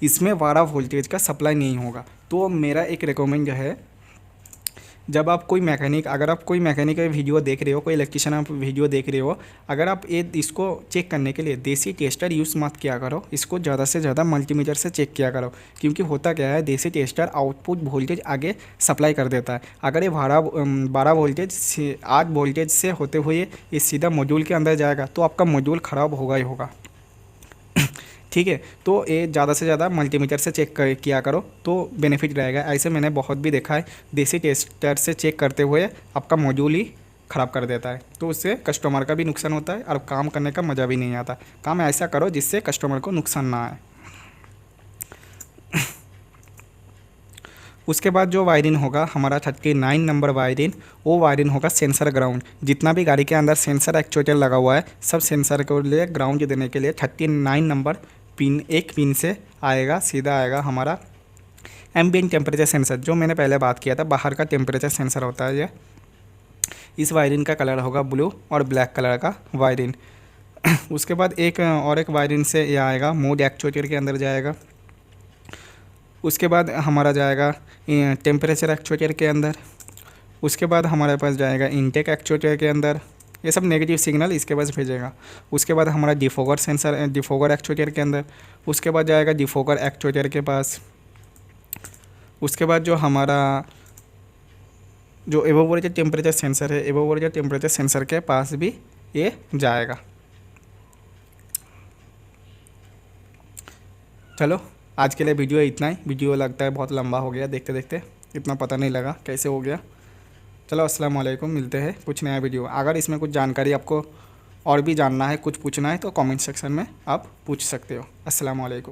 इसमें 12 वोल्टेज का सप्लाई नहीं होगा। तो मेरा एक रिकमेंड है, जब आप कोई मैकेनिक, अगर आप कोई मैकेनिक का वीडियो देख रहे हो, कोई इलेक्ट्रिशियन आप वीडियो देख रहे हो, अगर आप इसको चेक करने के लिए देसी टेस्टर यूज़ मत किया करो, इसको ज़्यादा से ज़्यादा मल्टीमीटर से चेक किया करो। क्योंकि होता क्या है, देसी टेस्टर आउटपुट वोल्टेज आगे सप्लाई कर देता है। अगर ये 12 वोल्टेज से 8 वोल्टेज से होते हुए ये सीधा मॉड्यूल के अंदर जाएगा तो आपका मॉड्यूल ख़राब होगा ही होगा। ठीक है, तो ये ज़्यादा से ज़्यादा मल्टीमीटर से चेक किया करो तो बेनिफिट रहेगा। ऐसे मैंने बहुत भी देखा है, देसी टेस्टर से चेक करते हुए आपका मॉड्यूल ही ख़राब कर देता है। तो उससे कस्टमर का भी नुकसान होता है और काम करने का मज़ा भी नहीं आता। काम ऐसा करो जिससे कस्टमर को नुकसान ना आए। उसके बाद जो वायरिंग होगा हमारा 39 नंबर वायरिंग, वो वायरिंग होगा सेंसर ग्राउंड। जितना भी गाड़ी के अंदर सेंसर एक्चुएटर लगा हुआ है, सब सेंसर के लिए ग्राउंड देने के लिए 39 नंबर पिन, एक पिन से आएगा, सीधा आएगा हमारा एम्बिएंट टेम्परेचर सेंसर, जो मैंने पहले बात किया था, बाहर का टेम्परेचर सेंसर होता है ये। इस वायरिंग का कलर होगा ब्लू और ब्लैक कलर का वायरिंग। उसके बाद एक वायरिंग से ये आएगा मोड एक्चुएटर के अंदर जाएगा। उसके बाद हमारा जाएगा टेम्परेचर एक्चुएटर के अंदर। उसके बाद हमारे पास जाएगा इनटेक एक्चुएटर के अंदर। ये सब नेगेटिव सिग्नल इसके पास भेजेगा। उसके बाद हमारा डिफोगर सेंसर, डिफोगर एक्चुएटर के अंदर। उसके बाद जाएगा डिफोगर एक्चुएटर के पास। उसके बाद जो हमारा जो एवोपोरेटेड टेम्परेचर सेंसर है, एवोपोरेटेड टेम्परेचर सेंसर के पास भी ये जाएगा। चलो आज के लिए वीडियो इतना ही। वीडियो लगता है बहुत लंबा हो गया, देखते देखते इतना पता नहीं लगा कैसे हो गया। चलो अस्सलाम वालेकुम, मिलते हैं कुछ नया वीडियो। अगर इसमें कुछ जानकारी आपको और भी जानना है, कुछ पूछना है तो कमेंट सेक्शन में आप पूछ सकते हो। अस्सलाम वालेकुम।